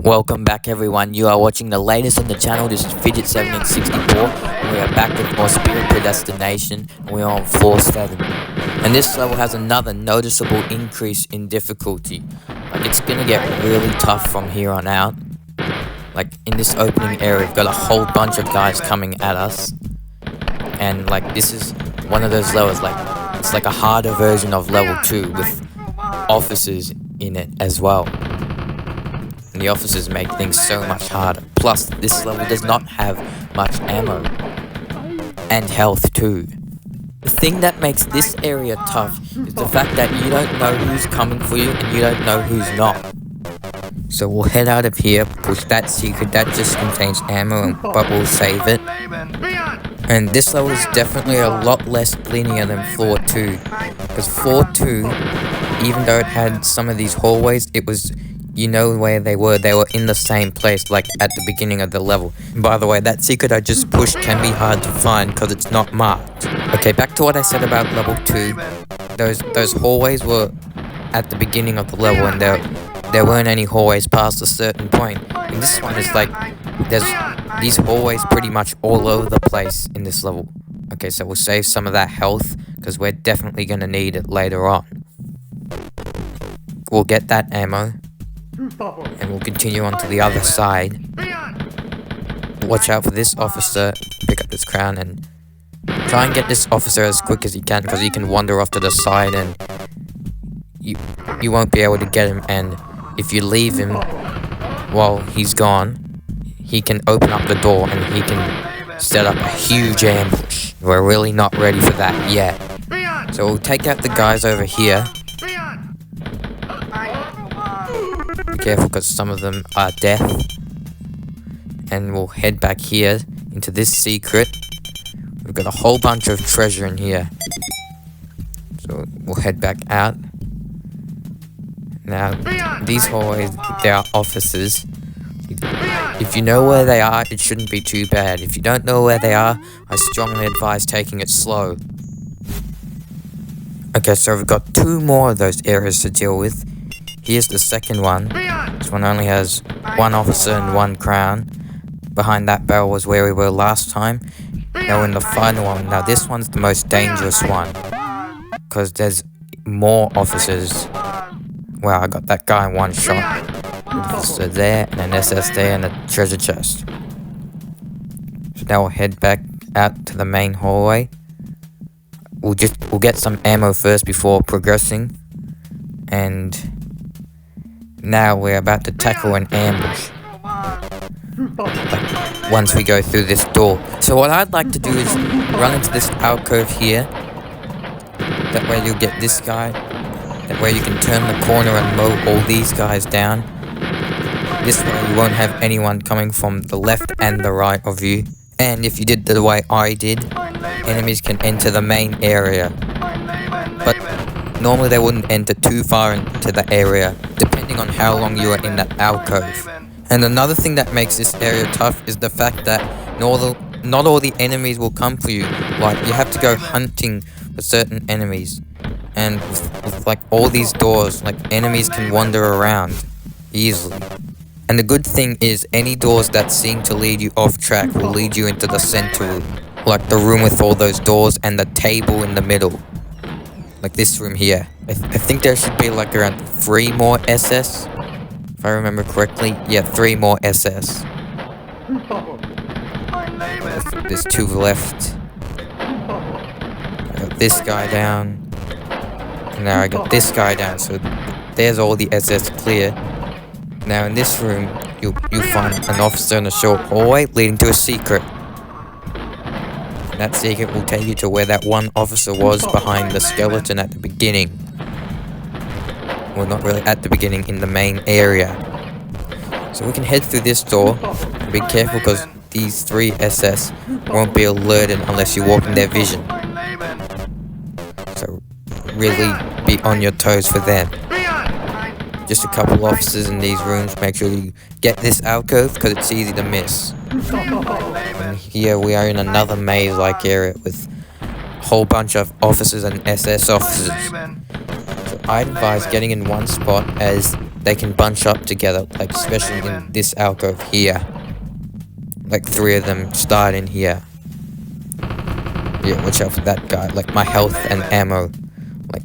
Welcome back everyone, you are watching the latest on the channel. This is Fidget7864 and we are back with more Spear of Predestination and we are on floor 7. And this level has another noticeable increase in difficulty. Like it's gonna get really tough from here on out. Like in this opening area we've got a whole bunch of guys coming at us. And like this is one of those levels, like it's like a harder version of level 2 with officers in it as well. And the officers make things so much harder. Plus, this level does not have much ammo. And health too. The thing that makes this area tough is the fact that you don't know who's coming for you and you don't know who's not. So we'll head out of here, push that secret that just contains ammo, but we'll save it. And this level is definitely a lot less linear than floor 2. Because floor 2, even though it had some of these hallways, it was... you know where they were in the same place, like at the beginning of the level. And by the way, that secret I just pushed can be hard to find because it's not marked. Okay, back to what I said about level 2. Those hallways were at the beginning of the level and there weren't any hallways past a certain point. And this one is like, there's these hallways pretty much all over the place in this level. Okay, so we'll save some of that health because we're definitely going to need it later on. We'll get that ammo. And we'll continue on to the other side. Watch out for this officer. Pick up this crown and try and get this officer as quick as you can, because he can wander off to the side and you won't be able to get him. And if you leave him while he's gone, he can open up the door and he can set up a huge ambush. We're really not ready for that yet. So we'll take out the guys over here. Be careful because some of them are deaf. And we'll head back here into this secret. We've got a whole bunch of treasure in here. So we'll head back out. Now, these hallways, they are offices. If you know where they are, it shouldn't be too bad. If you don't know where they are, I strongly advise taking it slow. Okay, so we've got 2 more of those areas to deal with. Here's the second one. This one only has 1 officer and 1 crown. Behind that barrel was where we were last time. Now we're in the final one. Now this one's the most dangerous one, because there's more officers. Wow, I got that guy in 1 shot. An officer there, and an SS there, and a treasure chest. So now we'll head back out to the main hallway. We'll get some ammo first before progressing. And now we're about to tackle an ambush. Like, once we go through this door. So what I'd like to do is run into this alcove here. That way you'll get this guy. That way you can turn the corner and mow all these guys down. This way you won't have anyone coming from the left and the right of you. And if you did the way I did, enemies can enter the main area. But normally they wouldn't enter too far into the area, depending on how long you are in that alcove. And another thing that makes this area tough is the fact that not all the enemies will come for you. Like, you have to go hunting for certain enemies. And with like all these doors, like enemies can wander around easily. And the good thing is, any doors that seem to lead you off track will lead you into the center room. Like the room with all those doors and the table in the middle. Like this room here. I think there should be like around 3 more SS. If I remember correctly. Yeah, 3 more SS. There's 2 left. I got this guy down. And now I got this guy down. So there's all the SS clear. Now in this room, you'll find an officer in a short hallway leading to a secret. That secret will take you to where that 1 officer was behind the skeleton at the beginning. Well, not really at the beginning, in the main area. So we can head through this door. Be careful because these 3 SS won't be alerted unless you walk in their vision. So really be on your toes for them. Just a couple officers in these rooms. Make sure you get this alcove because it's easy to miss. And here we are in another maze-like area with a whole bunch of officers and SS officers. So I advise getting in one spot, as they can bunch up together, like especially in this alcove here. Like 3 of them start in here. Yeah, watch out for that guy. Like my health and ammo. Like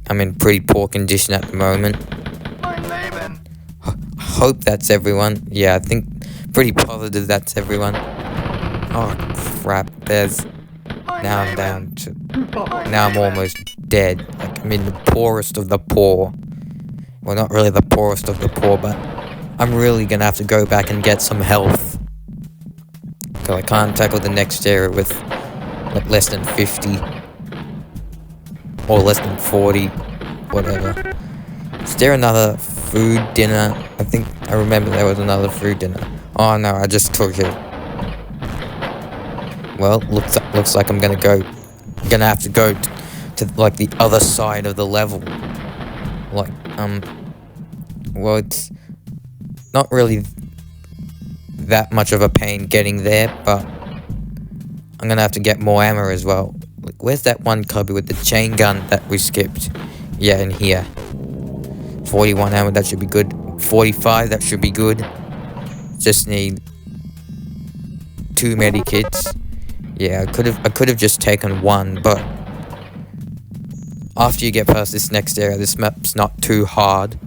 I'm in pretty poor condition at the moment. Hope that's everyone. Yeah, I think pretty positive that's everyone. Oh crap, there's... Now I'm down to... Now I'm almost dead. Like I'm in the poorest of the poor. Well, not really the poorest of the poor, but I'm really gonna have to go back and get some health. So I can't tackle the next area with like less than 50. Or less than 40. Whatever. Is there another food dinner? I think I remember there was another food dinner. Oh no, I just took it. Well, looks like I'm gonna have to go to like the other side of the level. Like, well, it's not really that much of a pain getting there, but I'm gonna have to get more ammo as well. Like, where's that one cubby with the chain gun that we skipped? Yeah, in here. 41 ammo, that should be good. 45, that should be good. Just need 2 medikits. Yeah, I could have just taken 1, but after you get past this next area, this map's not too hard.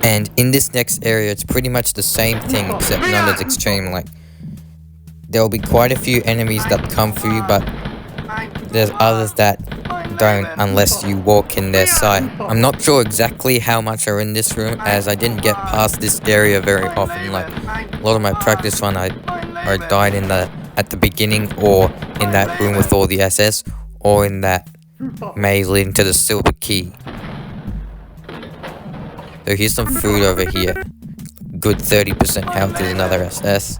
And in this next area, it's pretty much the same thing, except not as extreme. Like, there'll be quite a few enemies that come for you, but there's others that don't unless you walk in their sight. I'm not sure exactly how much are in this room, as I didn't get past this area very often. Like, a lot of my practice run, I died at the beginning, or in that room with all the SS, or in that maze leading to the silver key. So here's some food over here. Good 30% health is another SS.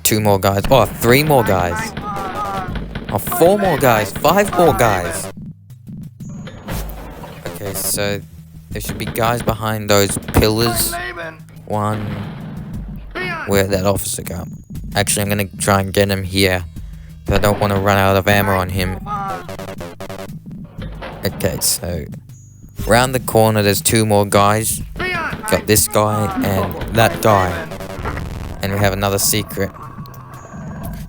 2 more guys. Oh, 3 more guys. Oh, 4 more guys. 5 more guys. Okay, so there should be guys behind those pillars. 1. Where'd that officer go? Actually, I'm gonna try and get him here. But I don't want to run out of ammo on him. Okay, so round the corner there's 2 more guys. Got this guy and that guy. And we have another secret.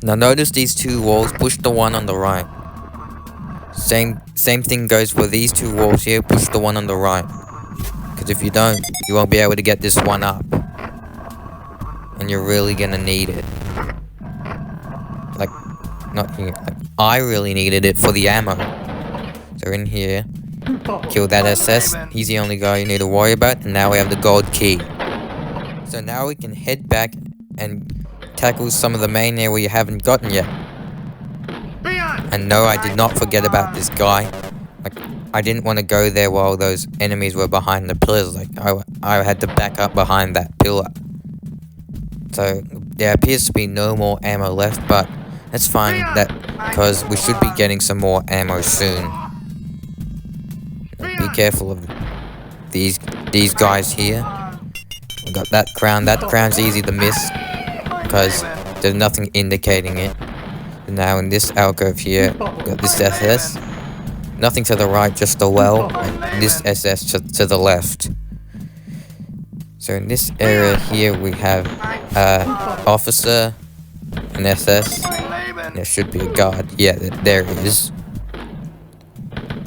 Now notice these 2 walls, push the one on the right. Same thing goes for these 2 walls here, push the one on the right. Because if you don't, you won't be able to get this one up. And you're really gonna need it. Like, not you, like, I really needed it for the ammo. So in here, kill that SS, he's the only guy you need to worry about, and now we have the gold key. So now we can head back and tackle some of the main area we haven't gotten yet. And no, I did not forget about this guy. Like, I didn't want to go there while those enemies were behind the pillars. Like, I had to back up behind that pillar. So there appears to be no more ammo left, but that's fine, because we should be getting some more ammo soon. Be careful of these guys here. We got that crown. That crown's easy to miss because there's nothing indicating it. And now in this alcove here, we got this SS. Nothing to the right, just a well. And this SS to the left. So in this area here we have officer, an SS, and there should be a guard. Yeah, there it is.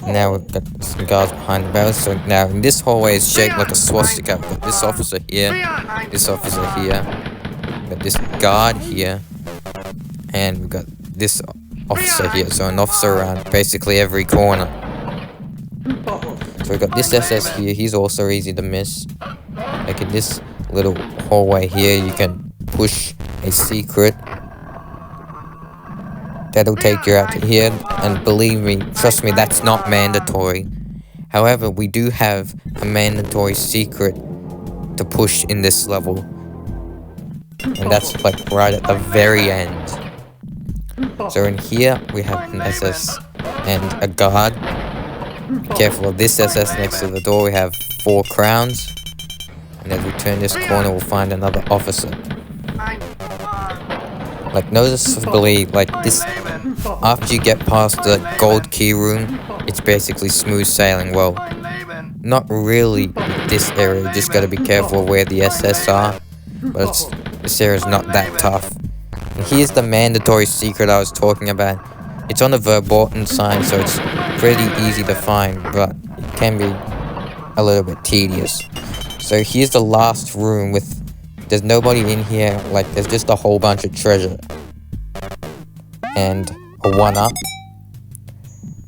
Now we've got some guards behind the barrels. So now in this hallway is shaped like a swastika. We've got this officer here, this officer here, we've got this guard here, and we've got this officer here. So an officer around basically every corner. So we've got this SS here, he's also easy to miss. Like in this little hallway here, you can push a secret. That'll take you out to here, and believe me, trust me, that's not mandatory. However, we do have a mandatory secret to push in this level. And that's like right at the very end. So in here, we have an SS and a guard. Be careful of this SS next to the door, we have 4 crowns. And as we turn this corner, we'll find another officer. Like, noticeably, like this, after you get past the gold key room, it's basically smooth sailing. Well, not really this area, you just gotta be careful where the SS are, but this area's not that tough. And here's the mandatory secret I was talking about. It's on the verboten sign, so it's pretty easy to find, but it can be a little bit tedious. So here's the last room there's nobody in here, like there's just a whole bunch of treasure. And a 1-up.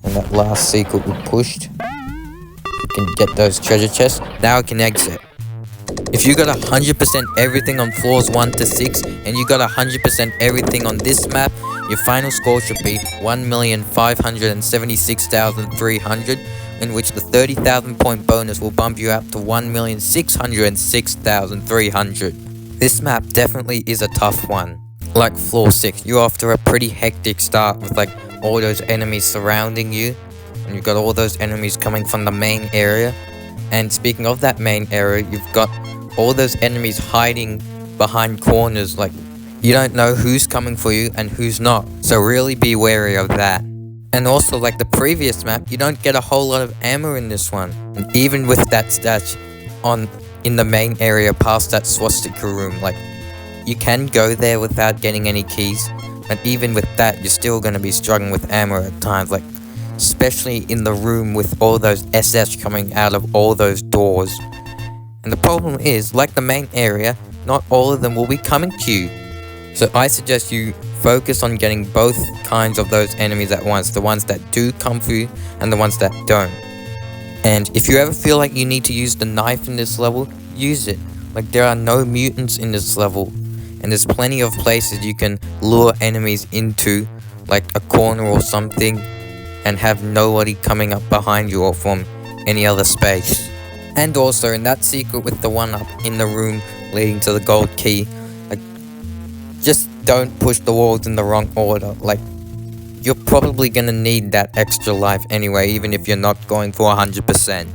And that last secret we pushed. You can get those treasure chests. Now I can exit. If you got 100% everything on floors 1 to 6, and you got 100% everything on this map, your final score should be 1,576,300, in which the 30,000 point bonus will bump you up to 1,606,300. This map definitely is a tough one. Like floor 6, you're after a pretty hectic start with like all those enemies surrounding you, and you've got all those enemies coming from the main area. And speaking of that main area, you've got all those enemies hiding behind corners, like you don't know who's coming for you and who's not, so really be wary of that. And also, like the previous map, you don't get a whole lot of ammo in this one, and even with that stash in the main area past that swastika room, like you can go there without getting any keys, and even with that you're still going to be struggling with ammo at times, like especially in the room with all those SS coming out of all those doors. And the problem is, like the main area, not all of them will be coming to you. So I suggest you focus on getting both kinds of those enemies at once, the ones that do come for you and the ones that don't. And if you ever feel like you need to use the knife in this level, use it. Like there are no mutants in this level, and there's plenty of places you can lure enemies into, like a corner or something, and have nobody coming up behind you or from any other space. And also in that secret with the 1-up in the room leading to the gold key, like just don't push the walls in the wrong order. Like you're probably gonna need that extra life anyway, even if you're not going for 100%.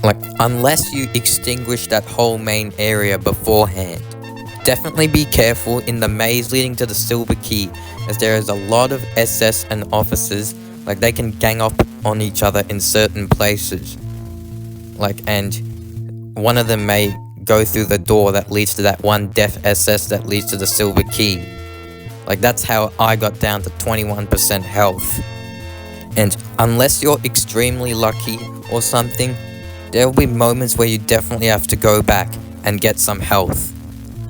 Like unless you extinguish that whole main area beforehand. Definitely be careful in the maze leading to the silver key, as there is a lot of SS and officers. Like they can gang up on each other in certain places. Like, and one of them may go through the door that leads to that one deaf SS that leads to the silver key. Like that's how I got down to 21% health. And unless you're extremely lucky or something, there will be moments where you definitely have to go back and get some health.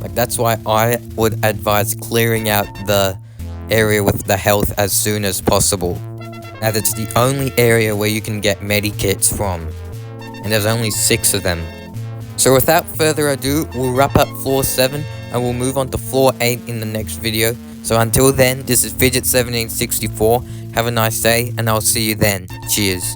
Like that's why I would advise clearing out the area with the health as soon as possible, as it's the only area where you can get medikits from, and there's only 6 of them. So without further ado, we'll wrap up floor 7 and we'll move on to floor 8 in the next video. So until then, this is Fidget1764. Have a nice day, and I'll see you then. Cheers.